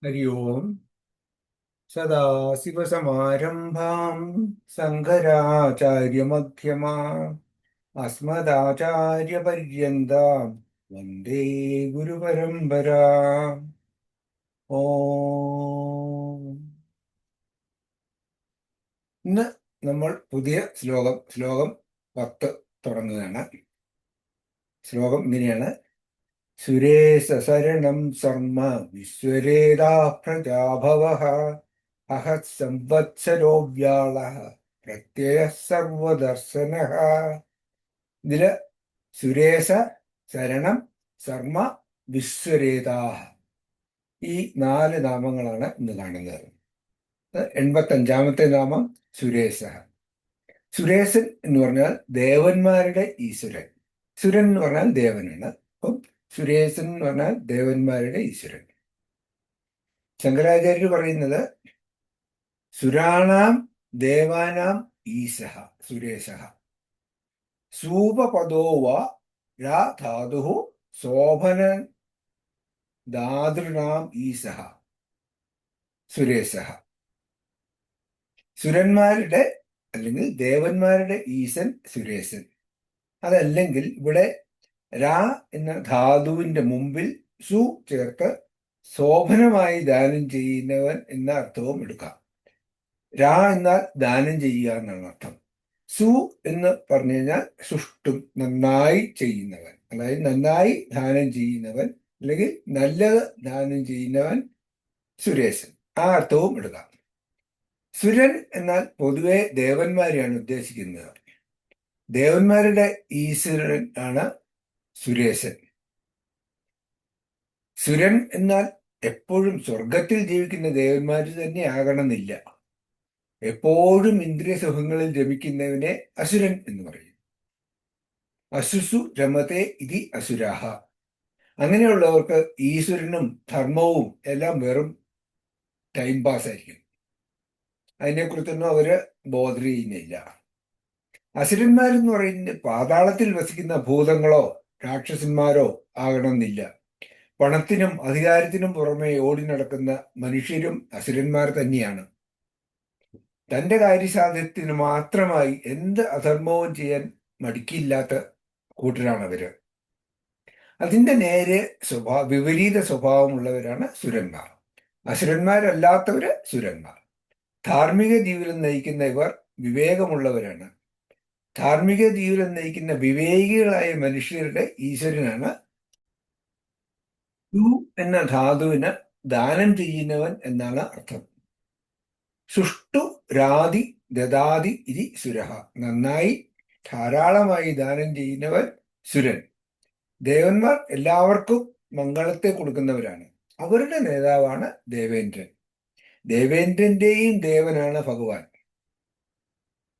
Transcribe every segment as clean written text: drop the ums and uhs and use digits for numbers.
हरि ओम्। सदाशिवसमारम्भाम् शङ्कराचार्यमध्यमाम् अस्मदाचार्यपर्यन्ताम् वन्दे ഗുരുപരമ്പരാ. ഓം. ഇന്ന് നമ്മൾ പുതിയ ശ്ലോകം 10 തുടങ്ങുകയാണ്. ശ്ലോകം ഇങ്ങനെയാണ്: സുരേശ ശരണം ശർമ്മ വിശ്വരേതാ പ്രജാഭവഃ അഹത് സംവത്സരോ വ്യാളഃ പ്രത്യയ സർവദർശനഃ. ഇതില് സുരേശ, ശരണം, ശർമ്മ, വിശ്വരേതാഹ, ഈ 4 നാമങ്ങളാണ് ഇന്ന് കാണുന്നത്. 85ാമത്തെ നാമം സുരേശ. സുരേശൻ എന്ന് പറഞ്ഞാൽ ദേവന്മാരുടെ ഈശ്വരൻ. സുരൻ എന്ന് പറഞ്ഞാൽ ദേവനാണ്. അപ്പം സുരേശൻ എന്ന് പറഞ്ഞാൽ ദേവന്മാരുടെ ഈശ്വരൻ. ശങ്കരാചാര്യർ പറയുന്നത് സുരാണാം ദേവാനാം ഈശഃ സുരേശഃ സൂപപദോ വാ രാ ധാതുഃ ശോഭന ധാതൃണാം ഈശഃ സുരേശഃ. സുരന്മാരുടെ അല്ലെങ്കിൽ ദേവന്മാരുടെ ഈശൻ സുരേശൻ. അതല്ലെങ്കിൽ ഇവിടെ രാ എന്ന ധാതുവിന്റെ മുമ്പിൽ സു ചേർത്ത് ശോഭനമായി ദാനം ചെയ്യുന്നവൻ എന്ന അർത്ഥവും എടുക്കാം. രാ എന്നാൽ ദാനം ചെയ്യുക എന്നാണ് അർത്ഥം. സു എന്ന് പറഞ്ഞു കഴിഞ്ഞാൽ സുഷ്ടും, നന്നായി ചെയ്യുന്നവൻ, അതായത് നന്നായി ദാനം ചെയ്യുന്നവൻ അല്ലെങ്കിൽ നല്ലത് ദാനം ചെയ്യുന്നവൻ സുരേശൻ. ആ അർത്ഥവും എടുക്കാം. സുരൻ എന്നാൽ പൊതുവെ ദേവന്മാരെയാണ് ഉദ്ദേശിക്കുന്നത്. ദേവന്മാരുടെ ഈശ്വരൻ ആണ് സുരേശൻ. സുരൻ എന്നാൽ എപ്പോഴും സ്വർഗത്തിൽ ജീവിക്കുന്ന ദേവന്മാർ തന്നെ ആകണമെന്നില്ല. എപ്പോഴും ഇന്ദ്രിയ സുഖങ്ങളിൽ രമിക്കുന്നവനെ അസുരൻ എന്ന് പറയും. അസുസു രമത്തെ ഇതി അസുരാഹ. അങ്ങനെയുള്ളവർക്ക് ഈശ്വരനും ധർമ്മവും എല്ലാം വെറും ടൈം പാസ് ആയിരിക്കും. അതിനെക്കുറിച്ചൊന്നും അവര് ബോധർ ചെയ്യുന്നില്ല. അസുരന്മാരെന്ന് പറയുന്നത് പാതാളത്തിൽ വസിക്കുന്ന ഭൂതങ്ങളോ രാക്ഷസന്മാരോ ആകണമെന്നില്ല. പണത്തിനും അധികാരത്തിനും പുറമെ ഓടി നടക്കുന്ന മനുഷ്യരും അസുരന്മാർ തന്നെയാണ്. തന്റെ കാര്യസാധ്യത്തിന് മാത്രമായി എന്ത് അധർമ്മവും ചെയ്യാൻ മടിക്കില്ലാത്ത കൂട്ടരാണ് അവര്. അതിന്റെ നേരെ വിപരീത സ്വഭാവമുള്ളവരാണ് സുരന്മാർ. അസുരന്മാരല്ലാത്തവര് സുരന്മാർ. ധാർമ്മിക ജീവിതം നയിക്കുന്ന ഇവർ വിവേകമുള്ളവരാണ്. ധാർമ്മിക ജീവിതം നയിക്കുന്ന വിവേകികളായ മനുഷ്യരുടെ ഈശ്വരനാണ് ു എന്ന ധാതുവിന് ദാനം ചെയ്യുന്നവൻ എന്നാണ് അർത്ഥം. സുഷ്ടു രാതി ദദാതി ഇതി സുരഹ. നന്നായി ധാരാളമായി ദാനം ചെയ്യുന്നവൻ സുരൻ. ദേവന്മാർ എല്ലാവർക്കും മംഗളത്തെ കൊടുക്കുന്നവരാണ്. അവരുടെ നേതാവാണ് ദേവേന്ദ്രൻ. ദേവേന്ദ്രന്റെയും ദേവനാണ് ഭഗവാൻ.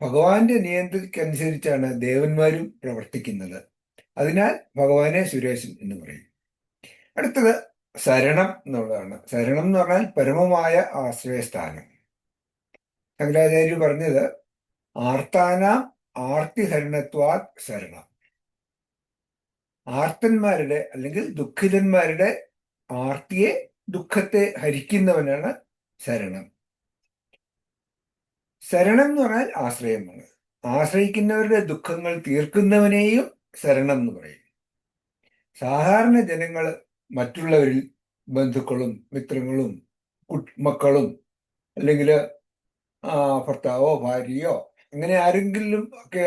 ഭഗവാന്റെ നിയന്ത്രിക്കനുസരിച്ചാണ് ദേവന്മാരും പ്രവർത്തിക്കുന്നത്. അതിനാൽ ഭഗവാനെ സുരേശൻ എന്ന് പറയും. അടുത്തത് ശരണം എന്നുള്ളതാണ്. ശരണം എന്ന് പറഞ്ഞാൽ പരമമായ ആശ്രയസ്ഥാനം. ശങ്കരാചാര്യ പറഞ്ഞത് ആർത്താനാം ആർത്തിഹരണത്വാത് ശരണം. ആർത്തന്മാരുടെ അല്ലെങ്കിൽ ദുഃഖിതന്മാരുടെ ആർത്തിയെ, ദുഃഖത്തെ ഹരിക്കുന്നവനാണ് ശരണം. ശരണം എന്ന് പറഞ്ഞാൽ ആശ്രയമാണ്. ആശ്രയിക്കുന്നവരുടെ ദുഃഖങ്ങൾ തീർക്കുന്നവനെയും ശരണം എന്ന് പറയും. സാധാരണ ജനങ്ങൾ മറ്റുള്ളവരിൽ ബന്ധുക്കളും മിത്രങ്ങളും മക്കളും അല്ലെങ്കിൽ ഭർത്താവോ ഭാര്യയോ അങ്ങനെ ആരെങ്കിലും ഒക്കെ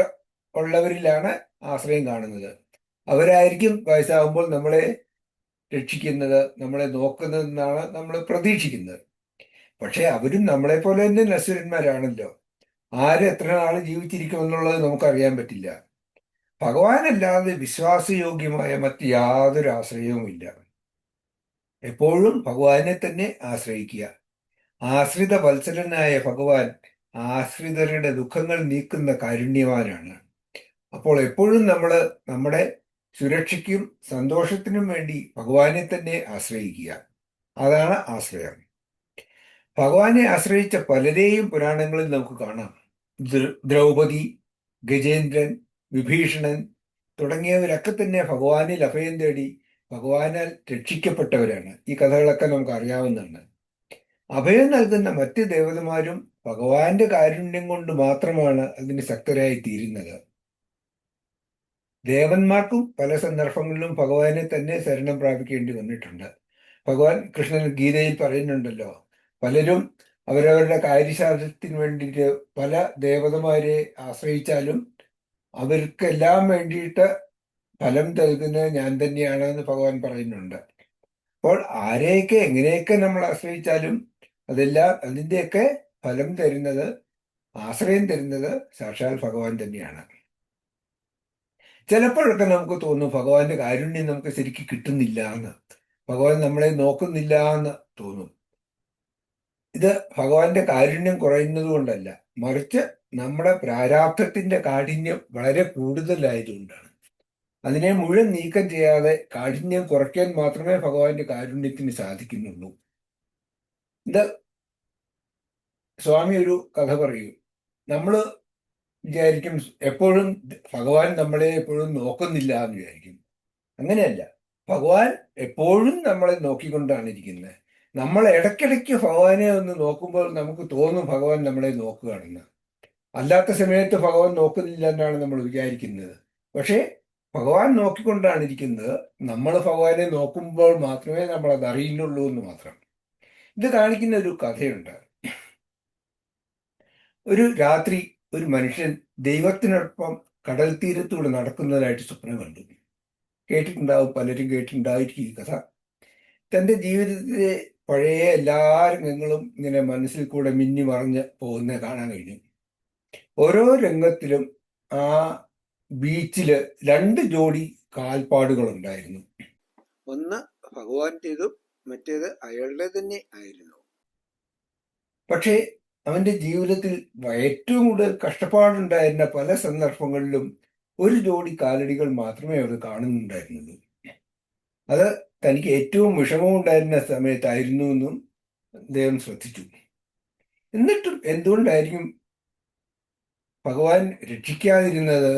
ഉള്ളവരിലാണ് ആശ്രയം കാണുന്നത്. അവരായിരിക്കും വയസ്സാകുമ്പോൾ നമ്മളെ രക്ഷിക്കുന്നത്, നമ്മളെ നോക്കുന്നതെന്നാണ് നമ്മൾ പ്രതീക്ഷിക്കുന്നത്. പക്ഷെ അവരും നമ്മളെ പോലെ തന്നെ നശ്വരന്മാരാണല്ലോ. ആര് എത്ര നാൾ ജീവിച്ചിരിക്കുമെന്നുള്ളത് നമുക്കറിയാൻ പറ്റില്ല. ഭഗവാനല്ലാതെ വിശ്വാസയോഗ്യമായ മറ്റ് യാതൊരു ആശ്രയവുമില്ല. എപ്പോഴും ഭഗവാനെ തന്നെ ആശ്രയിക്കുക. ആശ്രിത വത്സലനായ ഭഗവാൻ ആശ്രിതരുടെ ദുഃഖങ്ങൾ നീക്കുന്ന കാരുണ്യവാനാണ്. അപ്പോൾ എപ്പോഴും നമ്മൾ നമ്മുടെ സുരക്ഷയ്ക്കും സന്തോഷത്തിനും വേണ്ടി ഭഗവാനെ തന്നെ ആശ്രയിക്കുക. അതാണ് ആശ്രയം. ഭഗവാനെ ആശ്രയിച്ച പലരെയും പുരാണങ്ങളിൽ നമുക്ക് കാണാം. ദ്രൗപദി, ഗജേന്ദ്രൻ, വിഭീഷണൻ തുടങ്ങിയവരൊക്കെ തന്നെ ഭഗവാനിൽ അഭയം തേടി ഭഗവാനാൽ രക്ഷിക്കപ്പെട്ടവരാണ്. ഈ കഥകളൊക്കെ നമുക്ക് അറിയാവുന്നതാണ്. അഭയം നൽകുന്ന മറ്റ് ദേവതമാരും ഭഗവാന്റെ കാരുണ്യം കൊണ്ട് മാത്രമാണ് അതിന് ശക്തരായി തീരുന്നത്. ദേവന്മാർക്കും പല സന്ദർഭങ്ങളിലും ഭഗവാനെ തന്നെ ശരണം പ്രാപിക്കേണ്ടി വന്നിട്ടുണ്ട്. ഭഗവാൻ കൃഷ്ണൻ ഗീതയിൽ പറയുന്നുണ്ടല്ലോ, പലരും അവരവരുടെ കാര്യസാധ്യത്തിന് വേണ്ടിയിട്ട് പല ദേവതമാരെ ആശ്രയിച്ചാലും അവർക്കെല്ലാം വേണ്ടിയിട്ട് ഫലം നൽകുന്നത് ഞാൻ തന്നെയാണ് എന്ന് ഭഗവാൻ പറയുന്നുണ്ട്. അപ്പോൾ ആരെയൊക്കെ എങ്ങനെയൊക്കെ നമ്മൾ ആശ്രയിച്ചാലും അതെല്ലാം അതിൻ്റെയൊക്കെ ഫലം തരുന്നത്, ആശ്രയം തരുന്നത് സാക്ഷാൽ ഭഗവാൻ തന്നെയാണ്. ചിലപ്പോഴൊക്കെ നമുക്ക് തോന്നും ഭഗവാന്റെ കാരുണ്യം നമുക്ക് ശരിക്കും കിട്ടുന്നില്ല എന്ന്, ഭഗവാൻ നമ്മളെ നോക്കുന്നില്ല എന്ന് തോന്നും. ഇത് ഭഗവാന്റെ കാരുണ്യം കുറയുന്നത് കൊണ്ടല്ല, മറിച്ച് നമ്മുടെ പ്രാരാബ്ധത്തിന്റെ കാഠിന്യം വളരെ കൂടുതലായതുകൊണ്ടാണ്. അതിനെ മുഴുവൻ നീക്കം ചെയ്യാതെ കാഠിന്യം കുറയ്ക്കാൻ മാത്രമേ ഭഗവാന്റെ കാരുണ്യത്തിന് സാധിക്കുന്നുള്ളൂ. ഇത് സ്വാമി ഒരു കഥ പറയും. നമ്മൾ വിചാരിക്കും എപ്പോഴും ഭഗവാൻ നമ്മളെ എപ്പോഴും നോക്കുന്നില്ല എന്ന് വിചാരിക്കും. അങ്ങനെയല്ല, ഭഗവാൻ എപ്പോഴും നമ്മളെ നോക്കിക്കൊണ്ടാണ് ഇരിക്കുന്നത്. നമ്മൾ ഇടയ്ക്കിടയ്ക്ക് ഭഗവാനെ ഒന്ന് നോക്കുമ്പോൾ നമുക്ക് തോന്നും ഭഗവാൻ നമ്മളെ നോക്കുകയാണെന്ന്. അല്ലാത്ത സമയത്ത് ഭഗവാൻ നോക്കുന്നില്ല എന്നാണ് നമ്മൾ വിചാരിക്കുന്നത്. പക്ഷേ ഭഗവാൻ നോക്കിക്കൊണ്ടാണ് ഇരിക്കുന്നത്. നമ്മൾ ഭഗവാനെ നോക്കുമ്പോൾ മാത്രമേ നമ്മൾ അത് അറിയുന്നുള്ളൂ എന്ന് മാത്രം. ഇത് കാണിക്കുന്ന ഒരു കഥയുണ്ട്. ഒരു രാത്രി ഒരു മനുഷ്യൻ ദൈവത്തിനൊപ്പം കടൽ തീരത്തൂടെ നടക്കുന്നതായിട്ട് സ്വപ്നം കണ്ടു. കേട്ടിട്ടുണ്ടാവും, പലരും കേട്ടിട്ടുണ്ടായിരിക്കും ഈ കഥ. തൻ്റെ ജീവിതത്തിലെ പഴയ എല്ലാ രംഗങ്ങളും ഇങ്ങനെ മനസ്സിൽ കൂടെ മിന്നി മറഞ്ഞ് പോകുന്നത് കാണാൻ കഴിഞ്ഞു. ഓരോ രംഗത്തിലും ആ ബീച്ചില് 2 ജോഡി കാൽപ്പാടുകൾ ഉണ്ടായിരുന്നു. ഒന്ന് ഭഗവാന്റേതും മറ്റേത് അയാളുടെ തന്നെ ആയിരുന്നു. പക്ഷേ അവന്റെ ജീവിതത്തിൽ ഏറ്റവും കൂടുതൽ കഷ്ടപ്പാടുണ്ടായിരുന്ന പല സന്ദർഭങ്ങളിലും ഒരു ജോഡി കാലടികൾ മാത്രമേ അവർ കാണുന്നുണ്ടായിരുന്നുള്ളൂ. അത് തനിക്ക് ഏറ്റവും വിഷമമുണ്ടായിരുന്ന സമയത്തായിരുന്നു എന്നും അദ്ദേഹം ശ്രദ്ധിച്ചു. എന്നിട്ടും എന്തുകൊണ്ടായിരിക്കും ഭഗവാൻ രക്ഷിക്കാതിരുന്നത്?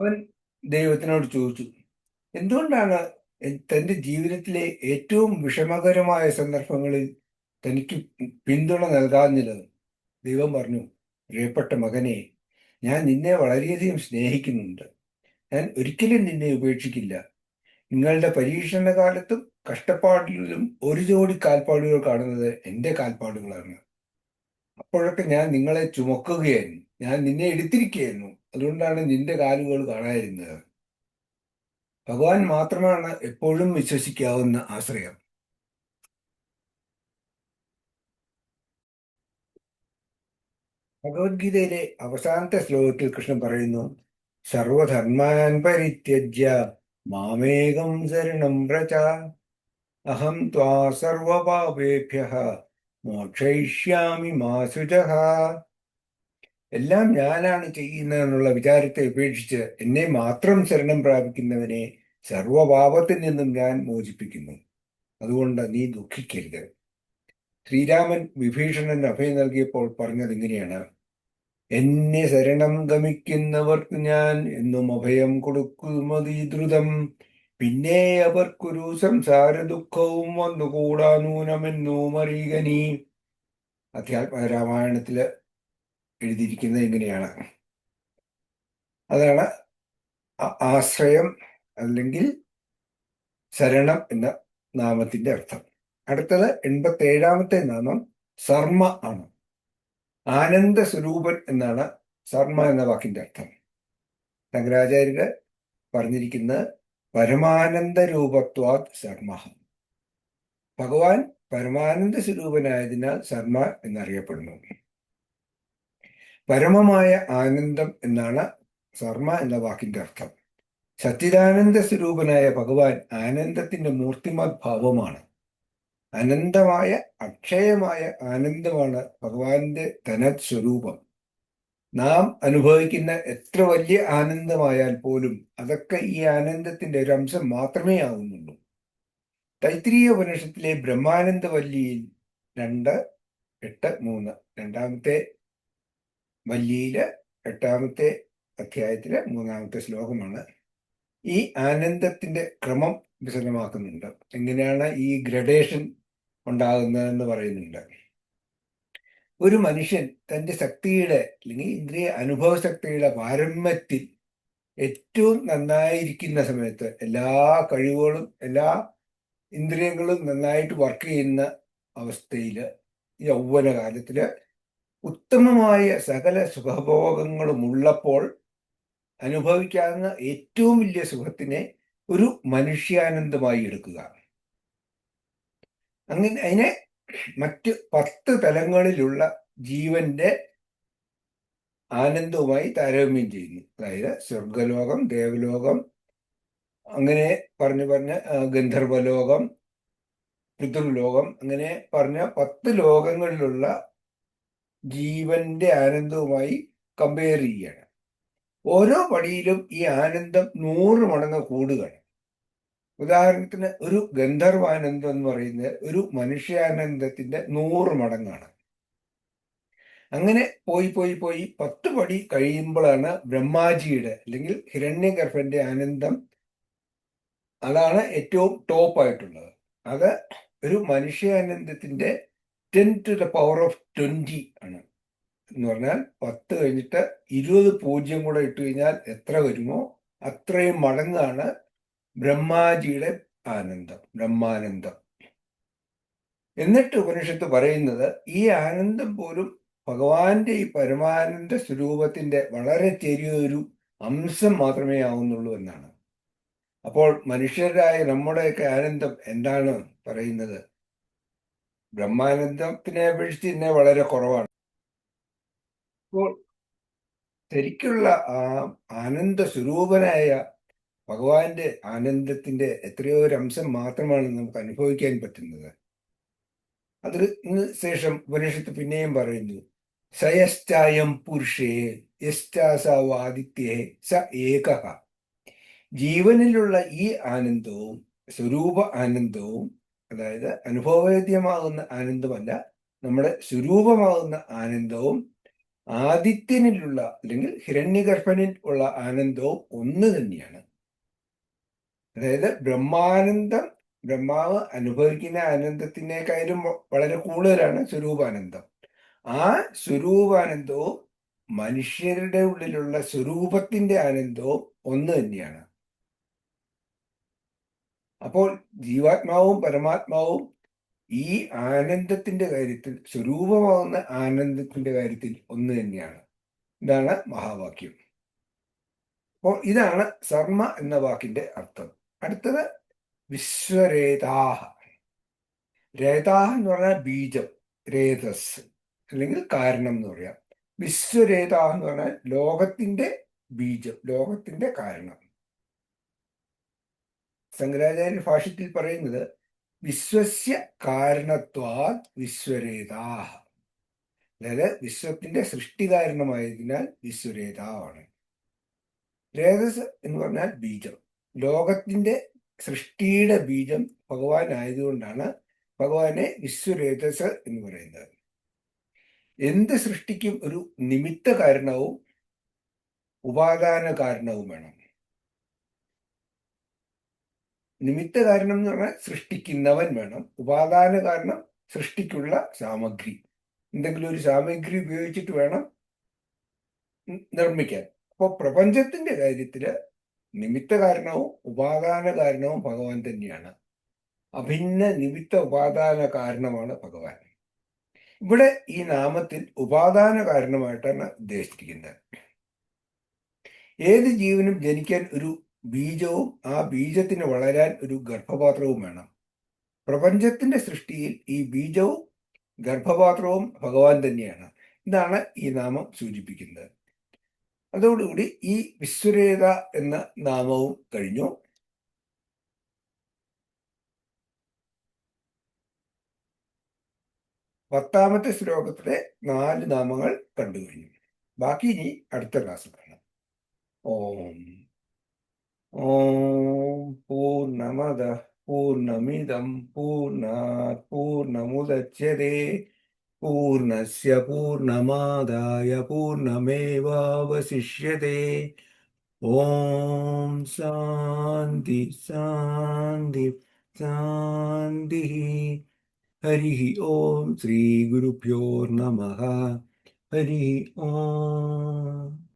അവൻ ദൈവത്തിനോട് ചോദിച്ചു, എന്തുകൊണ്ടാണ് തന്റെ ജീവിതത്തിലെ ഏറ്റവും വിഷമകരമായ സന്ദർഭങ്ങളിൽ തനിക്ക് പിന്തുണ നൽകാഞ്ഞത്? ദൈവം പറഞ്ഞു, പ്രിയപ്പെട്ട മകനെ, ഞാൻ നിന്നെ വളരെയധികം സ്നേഹിക്കുന്നുണ്ട്. ഞാൻ ഒരിക്കലും നിന്നെ ഉപേക്ഷിക്കില്ല. നിങ്ങളുടെ പരീക്ഷണ കാലത്തും കഷ്ടപ്പാടിലും ഒരു ജോഡി കാൽപ്പാടുകൾ കാണുന്നത് എൻ്റെ കാൽപ്പാടുകളാണ്. അപ്പോഴൊക്കെ ഞാൻ നിങ്ങളെ ചുമക്കുകയായിരുന്നു, ഞാൻ നിന്നെ എടുത്തിരിക്കുകയായിരുന്നു. അതുകൊണ്ടാണ് നിന്റെ കാലുകൾ കാണാതിരുന്നത്. ഭഗവാൻ മാത്രമാണ് എപ്പോഴും വിശ്വസിക്കാവുന്ന ആശ്രയം. ഭഗവത്ഗീതയിലെ അവസാനത്തെ ശ്ലോകത്തിൽ കൃഷ്ണൻ പറയുന്നു, സർവധർമാൻ പരിത്യജ്യ മാമേകം ശരണം വ്രജ അഹം ത്വാ സർവപാപേഭ്യഃ മോക്ഷയിഷ്യാമി മാ ശുചഃ. എല്ലാം ഞാനാണ് ചെയ്യുന്നതെന്നുള്ള വിചാരത്തെ ഉപേക്ഷിച്ച് എന്നെ മാത്രം ശരണം പ്രാപിക്കുന്നവനെ സർവപാപത്തിൽ നിന്നും ഞാൻ മോചിപ്പിക്കുന്നു. അതുകൊണ്ട് നീ ദുഃഖിക്കരുത്. ശ്രീരാമൻ വിഭീഷണന് അഭയം നൽകിയപ്പോൾ പറഞ്ഞത് ഇങ്ങനെയാണ്, എന്നെ ശരണം ഗമിക്കുന്നവർക്ക് ഞാൻ എന്നും അഭയം കൊടുക്കുന്നതീ ദ്രുതം. പിന്നെ അവർക്കൊരു സംസാര ദുഃഖവും വന്നുകൂടാ നൂനമെന്നും അറിയുക നീ. അധ്യാത്മ രാമായണത്തില് എഴുതിയിരിക്കുന്നത് ഇങ്ങനെയാണ്. അതാണ് ആശ്രയം അല്ലെങ്കിൽ ശരണം എന്ന നാമത്തിന്റെ അർത്ഥം. അടുത്തത് 87ാമത്തെ നാമം സർമ്മ ആണ്. ആനന്ദ സ്വരൂപൻ എന്നാണ് സർമ്മ എന്ന വാക്കിന്റെ അർത്ഥം. ശങ്കരാചാര്യര് പറഞ്ഞിരിക്കുന്നത് പരമാനന്ദ രൂപത്വാത് ശർമ്മ. ഭഗവാൻ പരമാനന്ദ സ്വരൂപനായതിനാൽ ശർമ്മ എന്നറിയപ്പെടുന്നു. പരമമായ ആനന്ദം എന്നാണ് ശർമ്മ എന്ന വാക്കിന്റെ അർത്ഥം. സച്ചിദാനന്ദ സ്വരൂപനായ ഭഗവാൻ ആനന്ദത്തിന്റെ മൂർത്തിമത് ഭാവമാണ്. അനന്തമായ അക്ഷയമായ ആനന്ദമാണ് ഭഗവാന്റെ തനത് സ്വരൂപം. നാം അനുഭവിക്കുന്ന എത്ര വലിയ ആനന്ദമായാൽ പോലും അതൊക്കെ ഈ ആനന്ദത്തിന്റെ ഒരു അംശം മാത്രമേ ആകുന്നുള്ളൂ. തൈത്തിരീയ ഉപനിഷത്തിലെ ബ്രഹ്മാനന്ദ വല്ലിയിൽ 2:8-3 രണ്ടാമത്തെ വല്ലിയില് 8ാമത്തെ അധ്യായത്തിലെ 3ാമത്തെ ശ്ലോകമാണ് ഈ ആനന്ദത്തിന്റെ ക്രമം വിശദമാക്കുന്നുണ്ട്. എങ്ങനെയാണ് ഈ ഗ്രഡേഷൻ ഉണ്ടാകുന്നതെന്ന് പറയുന്നുണ്ട്. ഒരു മനുഷ്യൻ തൻ്റെ ശക്തിയുടെ അല്ലെങ്കിൽ ഇന്ദ്രിയ അനുഭവ ശക്തിയുടെ പാരമ്യത്തിൽ ഏറ്റവും നന്നായിരിക്കുന്ന സമയത്ത് എല്ലാ കഴിവുകളും എല്ലാ ഇന്ദ്രിയങ്ങളും നന്നായിട്ട് വർക്ക് ചെയ്യുന്ന അവസ്ഥയിൽ യൗവനകാലത്തിൽ ഉത്തമമായ സകല സുഖഭോഗങ്ങളും ഉള്ളപ്പോൾ അനുഭവിക്കാവുന്ന ഏറ്റവും വലിയ സുഖത്തിനെ ഒരു മനുഷ്യാനന്ദമായി എടുക്കുക. അങ്ങനെ അതിനെ മറ്റ് 10 തലങ്ങളിലുള്ള ജീവന്റെ ആനന്ദവുമായി താരതമ്യം ചെയ്യുന്നു. അതായത് സ്വർഗലോകം, ദേവലോകം, അങ്ങനെ പറഞ്ഞ് ഗന്ധർവലോകം, പിതൃലോകം, അങ്ങനെ പറഞ്ഞ 10 ലോകങ്ങളിലുള്ള ജീവന്റെ ആനന്ദവുമായി കമ്പയർ ചെയ്യുകയാണ്. ഓരോ പടിയിലും ഈ ആനന്ദം 100 മടങ്ങ് കൂടുകയാണ്. ഉദാഹരണത്തിന് ഒരു ഗന്ധർവാനന്ദം എന്ന് പറയുന്നത് ഒരു മനുഷ്യാനന്ദത്തിന്റെ 100 മടങ്ങാണ്. അങ്ങനെ പോയി 10 പടി കഴിയുമ്പോഴാണ് ബ്രഹ്മാജിയുടെ അല്ലെങ്കിൽ ഹിരണ്യഗർഭന്റെ ആനന്ദം. അതാണ് ഏറ്റവും ടോപ്പ് ആയിട്ടുള്ളത്. അത് ഒരു മനുഷ്യാനന്ദത്തിന്റെ 10⁻20 ആണ്. എന്ന് പറഞ്ഞാൽ 10 കഴിഞ്ഞിട്ട് 20 പൂജ്യം കൂടെ ഇട്ട് കഴിഞ്ഞാൽ എത്ര വരുമോ അത്രയും മടങ്ങാണ് ബ്രഹ്മാജിയുടെ ആനന്ദം, ബ്രഹ്മാനന്ദം. എന്നിട്ട് ഉപനിഷത്ത് പറയുന്നത് ഈ ആനന്ദം പോലും ഭഗവാന്റെ ഈ പരമാനന്ദ സ്വരൂപത്തിന്റെ വളരെ ചെറിയൊരു അംശം മാത്രമേ ആവുന്നുള്ളൂ എന്നാണ്. അപ്പോൾ മനുഷ്യരായ നമ്മുടെയൊക്കെ ആനന്ദം എന്താണ് പറയുന്നത്? ബ്രഹ്മാനന്ദത്തിനെ അപേക്ഷിച്ച് തന്നെ വളരെ കുറവാണ്. അപ്പോൾ ശരിക്കുള്ള ആ ആനന്ദ സ്വരൂപനായ ഭഗവാന്റെ ആനന്ദത്തിന്റെ എത്രയോ ഒരു അംശം മാത്രമാണ് നമുക്ക് അനുഭവിക്കാൻ പറ്റുന്നത്. അതിന് ശേഷം ഉപനിഷത്ത് പിന്നെയും പറയുന്നു, സയശ്ചായം പുരുഷേ യശ്ചാസാവാദിത്യേ സ ഏകഃ. ജീവനിലുള്ള ഈ ആനന്ദവും സ്വരൂപ ആനന്ദവും, അതായത് അനുഭവവേദ്യമാകുന്ന ആനന്ദമല്ല, നമ്മുടെ സ്വരൂപമാകുന്ന ആനന്ദവും ആദിത്യനിലുള്ള അല്ലെങ്കിൽ ഹിരണ്യഗർഭനിൽ ഉള്ള ആനന്ദവും ഒന്ന് തന്നെയാണ്. അതായത് ബ്രഹ്മാനന്ദം, ബ്രഹ്മാവ് അനുഭവിക്കുന്ന ആനന്ദത്തിനേക്കാളും വളരെ കൂടുതലാണ് സ്വരൂപാനന്ദം. ആ സ്വരൂപാനന്ദവും മനുഷ്യരുടെ ഉള്ളിലുള്ള സ്വരൂപത്തിന്റെ ആനന്ദവും ഒന്ന് തന്നെയാണ്. അപ്പോൾ ജീവാത്മാവും പരമാത്മാവും ഈ ആനന്ദത്തിന്റെ കാര്യത്തിൽ, സ്വരൂപമാകുന്ന ആനന്ദത്തിന്റെ കാര്യത്തിൽ ഒന്ന് തന്നെയാണ്. ഇതാണ് മഹാവാക്യം. അപ്പോൾ ഇതാണ് സർമ്മ എന്ന വാക്കിന്റെ അർത്ഥം. അടുത്തത് വിശ്വരേതാഹ. രേതാഹ എന്ന് പറഞ്ഞാൽ ബീജം, രേതസ് അല്ലെങ്കിൽ കാരണം എന്ന് പറയാം. വിശ്വരേതാഹ എന്ന് പറഞ്ഞാൽ ലോകത്തിന്റെ ബീജം, ലോകത്തിന്റെ കാരണം. ശങ്കരാചാര്യ ഭാഷ്യത്തിൽ പറയുന്നത് വിശ്വസ്യ കാരണത്വാൽ വിശ്വരേതാഹ. അതായത് വിശ്വത്തിന്റെ സൃഷ്ടി കാരണമായതിനാൽ വിശ്വരേതാവാണ്. രേതസ് എന്ന് പറഞ്ഞാൽ ബീജം, ലോകത്തിന്റെ സൃഷ്ടിയുടെ ബീജം ഭഗവാൻ ആയതുകൊണ്ടാണ് ഭഗവാനെ വിശ്വരേതസ് എന്ന് പറയുന്നത്. എന്ത് സൃഷ്ടിക്കും ഒരു നിമിത്ത കാരണവും ഉപാദാന കാരണവും വേണം. നിമിത്ത കാരണം എന്ന് പറഞ്ഞാൽ സൃഷ്ടിക്കുന്നവൻ വേണം, ഉപാദാന കാരണം സൃഷ്ടിക്കുള്ള സാമഗ്രി. എന്തെങ്കിലും ഒരു സാമഗ്രി ഉപയോഗിച്ചിട്ട് വേണം നിർമ്മിക്കാൻ. അപ്പോൾ പ്രപഞ്ചത്തിന്റെ കാര്യത്തില് നിമിത്ത കാരണവും ഉപാദാന കാരണവും ഭഗവാൻ തന്നെയാണ്. അഭിന്ന നിമിത്ത ഉപാദാന കാരണമാണ് ഭഗവാൻ. ഇവിടെ ഈ നാമത്തിൽ ഉപാദാന കാരണമായിട്ടാണ് ഉദ്ദേശിച്ചിരിക്കുന്നത്. ഏത് ജീവനും ജനിക്കാൻ ഒരു ബീജവും ആ ബീജത്തിന് വളരാൻ ഒരു ഗർഭപാത്രവും വേണം. പ്രപഞ്ചത്തിന്റെ സൃഷ്ടിയിൽ ഈ ബീജവും ഗർഭപാത്രവും ഭഗവാൻ തന്നെയാണ്. ഇതാണ് ഈ നാമം സൂചിപ്പിക്കുന്നത്. അതോടുകൂടി ഈ വിശ്വരേത എന്ന നാമവും കഴിഞ്ഞു. പത്താമത്തെ ശ്ലോകത്തിലെ 4 നാമങ്ങൾ കണ്ടു കഴിഞ്ഞു. ബാക്കി ഇനി അടുത്ത ക്ലാസ്സിൽ കാണാം. ഓം ഓം പൂർണ്ണമദ പൂർണ്ണമിദം പൂർണ്ണാത് പൂർണ്ണമുദച്യതേ പൂർണ്ണസ്യ പൂർണ്ണമാദായ പൂർണ്ണമേവാവശിഷ്യതേ. ഓം ശാന്തി ശാന്തി ശാന്തി. ഹരി ഓം ശ്രീ ഗുരുഭ്യോ നമഃ ഹരി ഓം.